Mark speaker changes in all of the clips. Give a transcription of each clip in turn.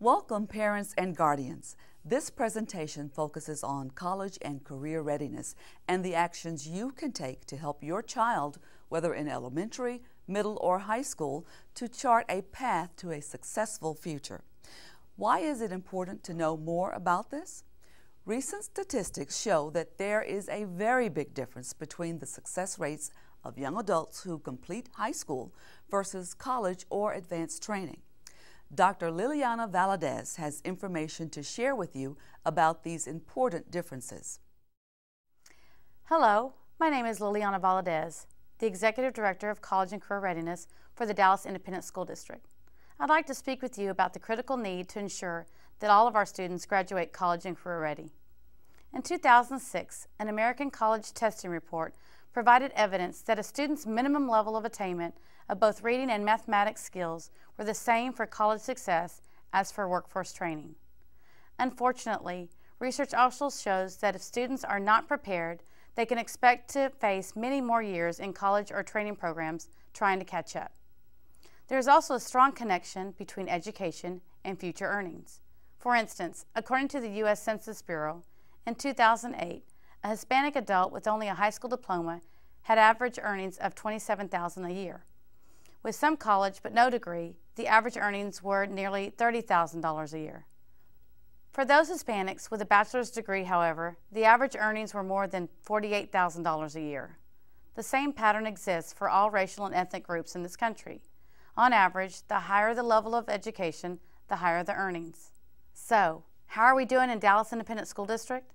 Speaker 1: Welcome, parents and guardians. This presentation focuses on college and career readiness and the actions you can take to help your child, whether in elementary, middle, or high school, to chart a path to a successful future. Why is it important to know more about this? Recent statistics show that there is a very big difference between the success rates of young adults who complete high school versus college or advanced training. Dr. Liliana Valadez has information to share with you about these important differences.
Speaker 2: Hello, my name is Liliana Valadez, the Executive Director of College and Career Readiness for the Dallas Independent School District. I'd like to speak with you about the critical need to ensure that all of our students graduate college and career ready. In 2006, an American college testing report provided evidence that a student's minimum level of attainment of both reading and mathematics skills were the same for college success as for workforce training. Unfortunately, research also shows that if students are not prepared, they can expect to face many more years in college or training programs trying to catch up. There is also a strong connection between education and future earnings. For instance, according to the U.S. Census Bureau, in 2008, a Hispanic adult with only a high school diploma had average earnings of $27,000 a year. With some college but no degree, the average earnings were nearly $30,000 a year. For those Hispanics with a bachelor's degree, however, the average earnings were more than $48,000 a year. The same pattern exists for all racial and ethnic groups in this country. On average, the higher the level of education, the higher the earnings. So, how are we doing in Dallas Independent School District?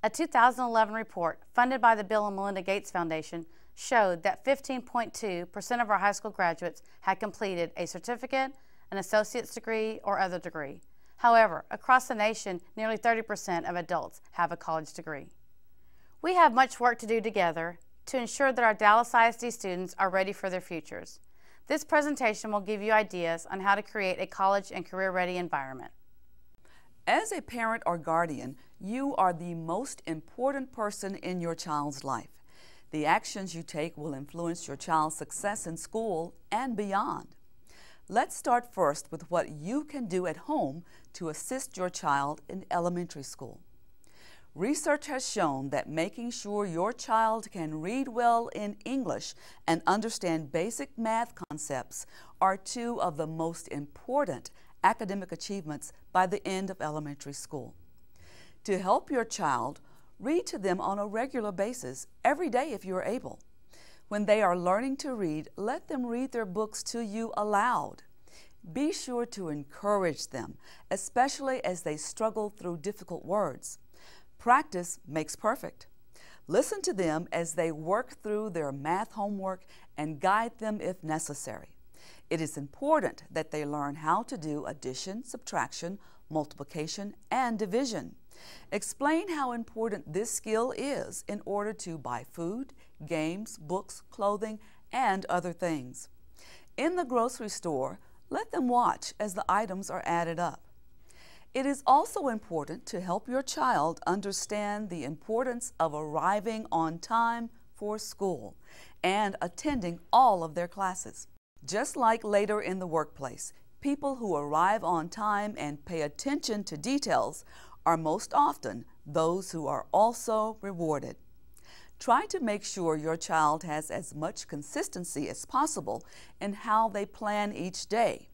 Speaker 2: A 2011 report funded by the Bill and Melinda Gates Foundation showed that 15.2% of our high school graduates had completed a certificate, an associate's degree, or other degree. However, across the nation, nearly 30% of adults have a college degree. We have much work to do together to ensure that our Dallas ISD students are ready for their futures. This presentation will give you ideas on how to create a college and career-ready environment.
Speaker 1: As a parent or guardian, you are the most important person in your child's life. The actions you take will influence your child's success in school and beyond. Let's start first with what you can do at home to assist your child in elementary school. Research has shown that making sure your child can read well in English and understand basic math concepts are two of the most important academic achievements by the end of elementary school. To help your child, read to them on a regular basis, every day if you're able. When they are learning to read, let them read their books to you aloud. Be sure to encourage them, especially as they struggle through difficult words. Practice makes perfect. Listen to them as they work through their math homework and guide them if necessary. It is important that they learn how to do addition, subtraction, multiplication, and division. Explain how important this skill is in order to buy food, games, books, clothing, and other things. In the grocery store, let them watch as the items are added up. It is also important to help your child understand the importance of arriving on time for school and attending all of their classes. Just like later in the workplace, people who arrive on time and pay attention to details are most often those who are also rewarded. Try to make sure your child has as much consistency as possible in how they plan each day.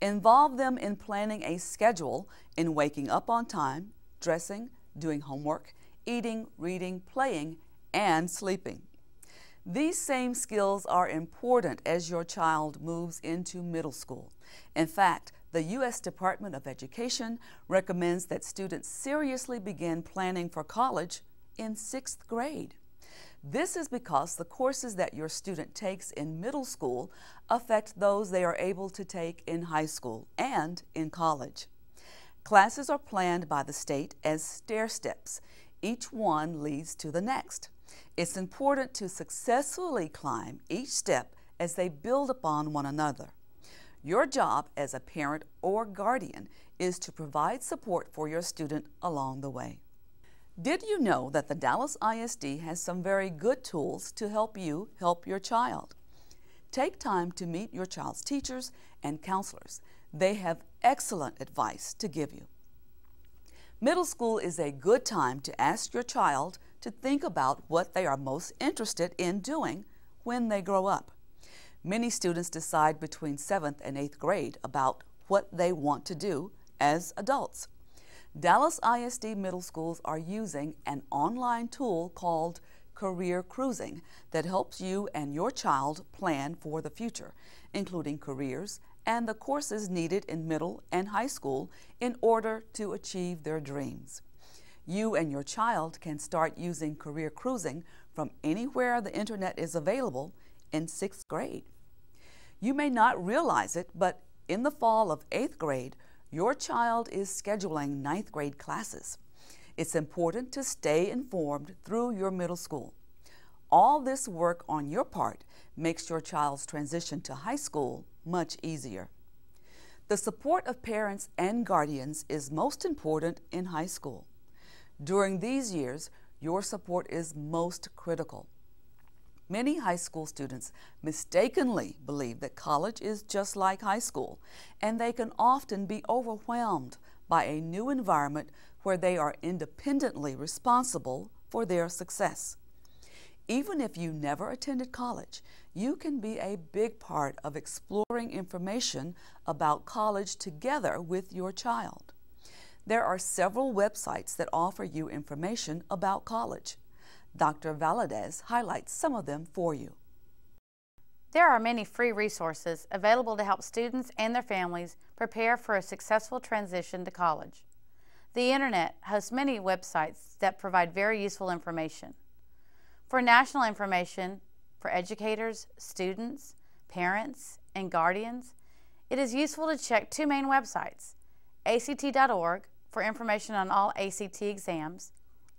Speaker 1: Involve them in planning a schedule in waking up on time, dressing, doing homework, eating, reading, playing, and sleeping. These same skills are important as your child moves into middle school. In fact, the U.S. Department of Education recommends that students seriously begin planning for college in 6th grade. This is because the courses that your student takes in middle school affect those they are able to take in high school and in college. Classes are planned by the state as stair steps. Each one leads to the next. It's important to successfully climb each step as they build upon one another. Your job as a parent or guardian is to provide support for your student along the way. Did you know that the Dallas ISD has some very good tools to help you help your child? Take time to meet your child's teachers and counselors. They have excellent advice to give you. Middle school is a good time to ask your child to think about what they are most interested in doing when they grow up. Many students decide between 7th and 8th grade about what they want to do as adults. Dallas ISD middle schools are using an online tool called Career Cruising that helps you and your child plan for the future, including careers and the courses needed in middle and high school in order to achieve their dreams. You and your child can start using Career Cruising from anywhere the internet is available in 6th grade. You may not realize it, but in the fall of 8th grade, your child is scheduling 9th grade classes. It's important to stay informed through your middle school. All this work on your part makes your child's transition to high school much easier. The support of parents and guardians is most important in high school. During these years, your support is most critical. Many high school students mistakenly believe that college is just like high school, and they can often be overwhelmed by a new environment where they are independently responsible for their success. Even if you never attended college, you can be a big part of exploring information about college together with your child. There are several websites that offer you information about college. Dr. Valadez highlights some of them for you.
Speaker 2: There are many free resources available to help students and their families prepare for a successful transition to college. The Internet hosts many websites that provide very useful information. For national information for educators, students, parents, and guardians, it is useful to check two main websites, ACT.org for information on all ACT exams,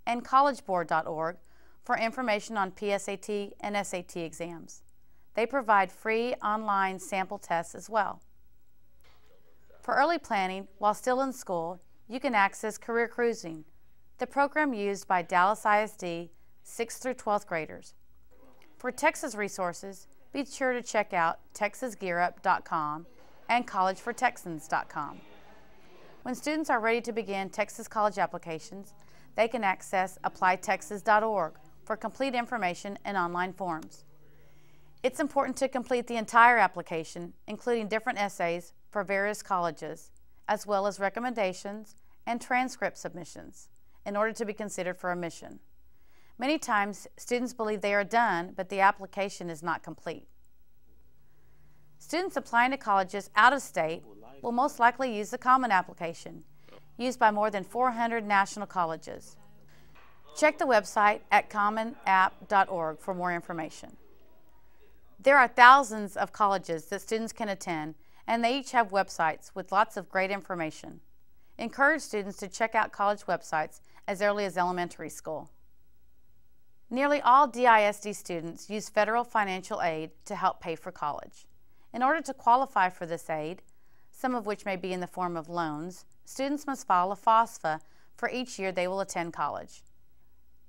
Speaker 2: and collegeboard.org for information on PSAT and SAT exams. They provide free online sample tests as well. For early planning while still in school, you can access Career Cruising, the program used by Dallas ISD 6th through 12th graders. For Texas resources, be sure to check out texasgearup.com and collegefortexans.com. When students are ready to begin Texas college applications, they can access applytexas.org for complete information and online forms. It's important to complete the entire application, including different essays for various colleges, as well as recommendations and transcript submissions, in order to be considered for admission. Many times, students believe they are done, but the application is not complete. Students applying to colleges out of state will most likely use the Common Application, used by more than 400 national colleges. Check the website at commonapp.org for more information. There are thousands of colleges that students can attend, and they each have websites with lots of great information. Encourage students to check out college websites as early as elementary school. Nearly all DISD students use federal financial aid to help pay for college. In order to qualify for this aid, some of which may be in the form of loans, students must file a FAFSA for each year they will attend college.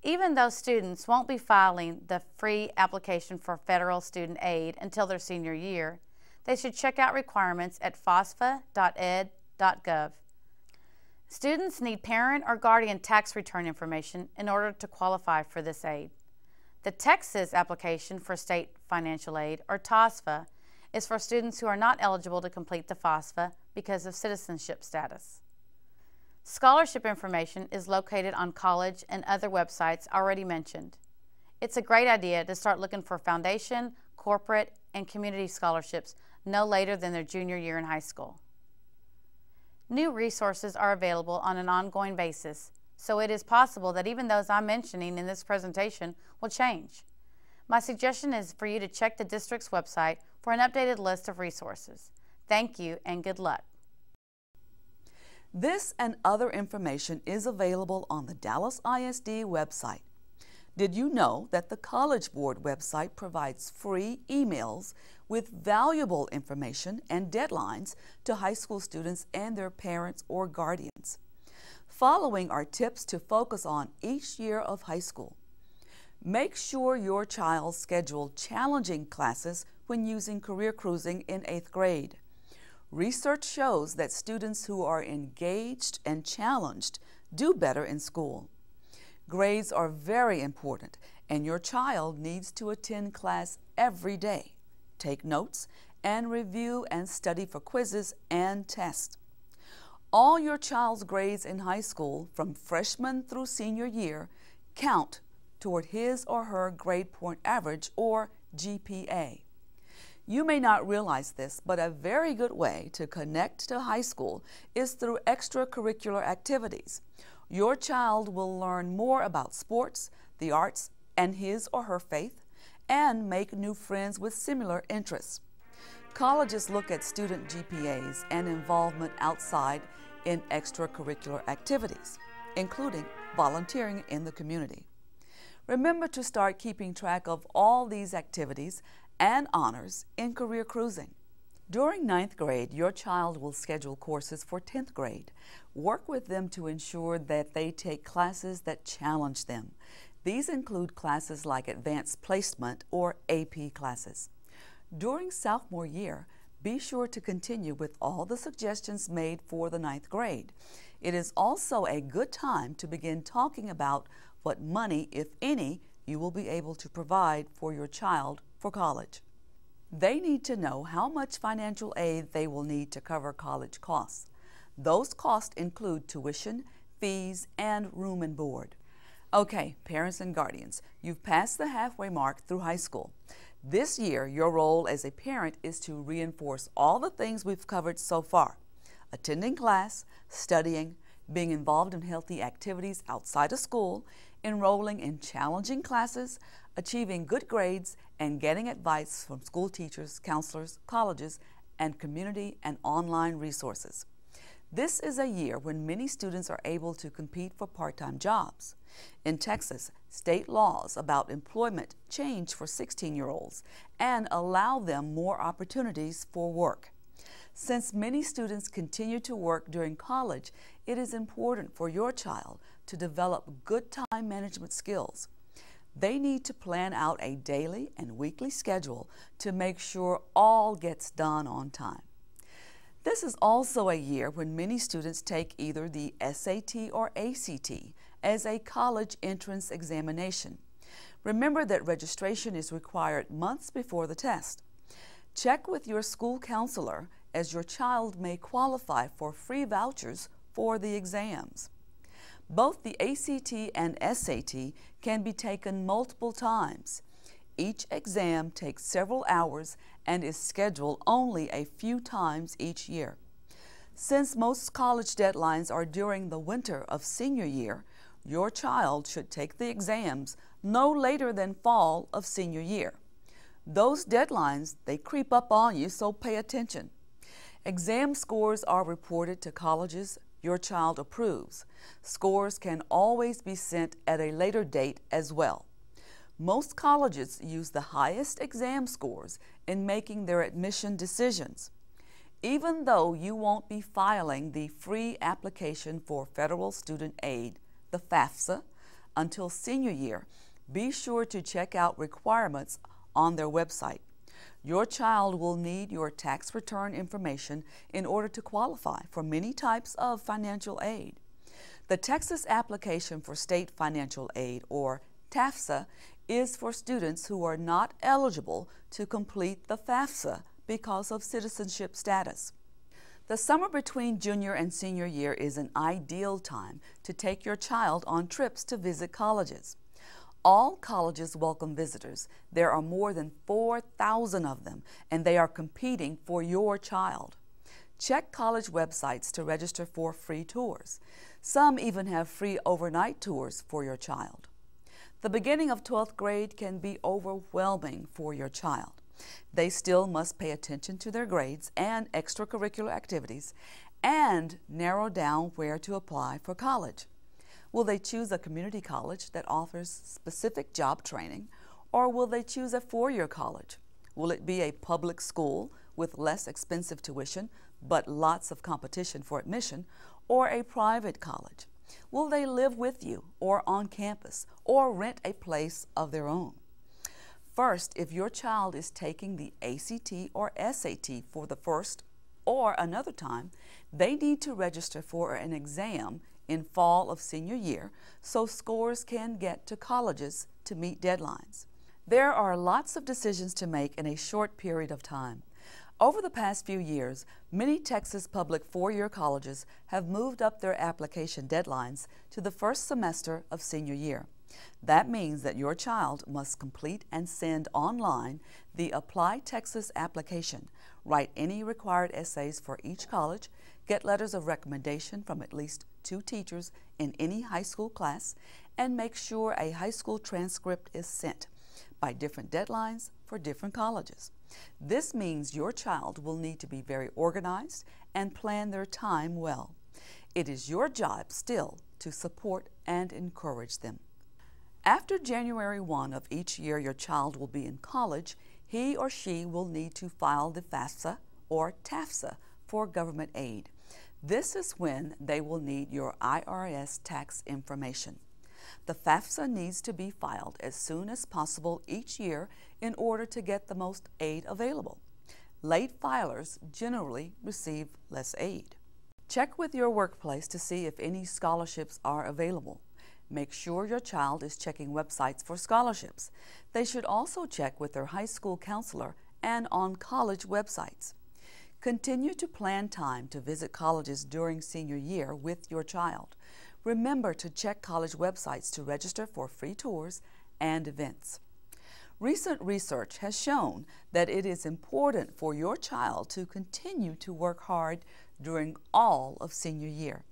Speaker 2: Even though students won't be filing the free application for federal student aid until their senior year, they should check out requirements at fafsa.ed.gov. Students need parent or guardian tax return information in order to qualify for this aid. The Texas application for state financial aid, or TSFA, is for students who are not eligible to complete the FAFSA because of citizenship status. Scholarship information is located on college and other websites already mentioned. It's a great idea to start looking for foundation, corporate, and community scholarships no later than their junior year in high school. New resources are available on an ongoing basis, so it is possible that even those I'm mentioning in this presentation will change. My suggestion is for you to check the district's website for an updated list of resources. Thank you and good luck.
Speaker 1: This and other information is available on the Dallas ISD website. Did you know that the College Board website provides free emails with valuable information and deadlines to high school students and their parents or guardians? Following are tips to focus on each year of high school. Make sure your child scheduled challenging classes when using Career Cruising in 8th grade. Research shows that students who are engaged and challenged do better in school. Grades are very important, and your child needs to attend class every day, take notes, and review and study for quizzes and tests. All your child's grades in high school, from freshman through senior year, count toward his or her grade point average, or GPA. You may not realize this, but a very good way to connect to high school is through extracurricular activities. Your child will learn more about sports, the arts, and his or her faith, and make new friends with similar interests. Colleges look at student GPAs and involvement outside in extracurricular activities, including volunteering in the community. Remember to start keeping track of all these activities and honors in career cruising. During 9th grade, your child will schedule courses for 10th grade. Work with them to ensure that they take classes that challenge them. These include classes like Advanced Placement or AP classes. During sophomore year, be sure to continue with all the suggestions made for the 9th grade. It is also a good time to begin talking about what money, if any, you will be able to provide for your child for college. They need to know how much financial aid they will need to cover college costs. Those costs include tuition, fees, and room and board. Okay, parents and guardians, you've passed the halfway mark through high school. This year, your role as a parent is to reinforce all the things we've covered so far: attending class, studying, being involved in healthy activities outside of school, enrolling in challenging classes, achieving good grades, and getting advice from school teachers, counselors, colleges, and community and online resources. This is a year when many students are able to compete for part-time jobs. In Texas, state laws about employment change for 16-year-olds and allow them more opportunities for work. Since many students continue to work during college, it is important for your child to develop good time management skills. They need to plan out a daily and weekly schedule to make sure all gets done on time. This is also a year when many students take either the SAT or ACT as a college entrance examination. Remember that registration is required months before the test. Check with your school counselor, as your child may qualify for free vouchers for the exams. Both the ACT and SAT can be taken multiple times. Each exam takes several hours and is scheduled only a few times each year. Since most college deadlines are during the winter of senior year, your child should take the exams no later than fall of senior year. Those deadlines, they creep up on you, so pay attention. Exam scores are reported to colleges your child approves. Scores can always be sent at a later date as well. Most colleges use the highest exam scores in making their admission decisions. Even though you won't be filing the free application for federal student aid, the FAFSA, until senior year, be sure to check out requirements on their website. Your child will need your tax return information in order to qualify for many types of financial aid. The Texas application for state financial aid, or TAFSA, is for students who are not eligible to complete the FAFSA because of citizenship status. The summer between junior and senior year is an ideal time to take your child on trips to visit colleges. All colleges welcome visitors. There are more than 4,000 of them, and they are competing for your child. Check college websites to register for free tours. Some even have free overnight tours for your child. The beginning of 12th grade can be overwhelming for your child. They still must pay attention to their grades and extracurricular activities and narrow down where to apply for college. Will they choose a community college that offers specific job training, or will they choose a four-year college? Will it be a public school with less expensive tuition but lots of competition for admission, or a private college? Will they live with you or on campus, or rent a place of their own? First, if your child is taking the ACT or SAT for the first or another time, they need to register for an exam in fall of senior year so scores can get to colleges to meet deadlines. There are lots of decisions to make in a short period of time. Over the past few years, many Texas public four-year colleges have moved up their application deadlines to the first semester of senior year. That means that your child must complete and send online the Apply Texas application, write any required essays for each college, get letters of recommendation from at least 2 teachers in any high school class, and make sure a high school transcript is sent by different deadlines for different colleges. This means your child will need to be very organized and plan their time well. It is your job still to support and encourage them. After January 1 of each year your child will be in college, he or she will need to file the FAFSA or TAFSA for government aid. This is when they will need your IRS tax information. The FAFSA needs to be filed as soon as possible each year in order to get the most aid available. Late filers generally receive less aid. Check with your workplace to see if any scholarships are available. Make sure your child is checking websites for scholarships. They should also check with their high school counselor and on college websites. Continue to plan time to visit colleges during senior year with your child. Remember to check college websites to register for free tours and events. Recent research has shown that it is important for your child to continue to work hard during all of senior year.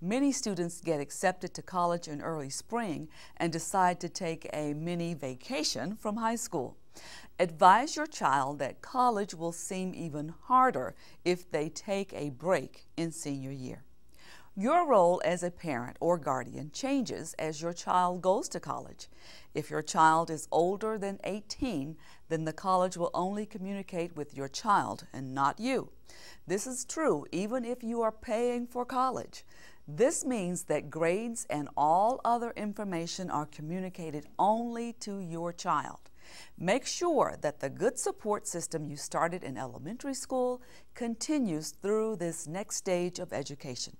Speaker 1: Many students get accepted to college in early spring and decide to take a mini vacation from high school. Advise your child that college will seem even harder if they take a break in senior year. Your role as a parent or guardian changes as your child goes to college. If your child is older than 18, then the college will only communicate with your child and not you. This is true even if you are paying for college. This means that grades and all other information are communicated only to your child. Make sure that the good support system you started in elementary school continues through this next stage of education.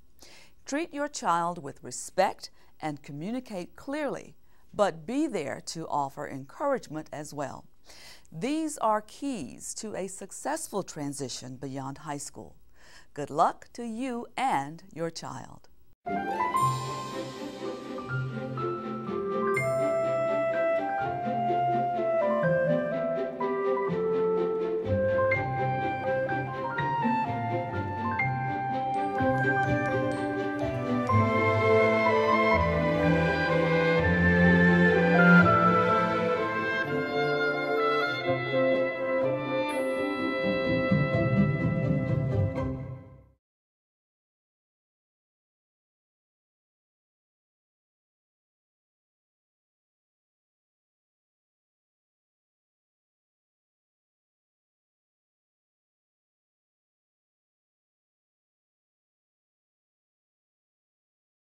Speaker 1: Treat your child with respect and communicate clearly, but be there to offer encouragement as well. These are keys to a successful transition beyond high school. Good luck to you and your child.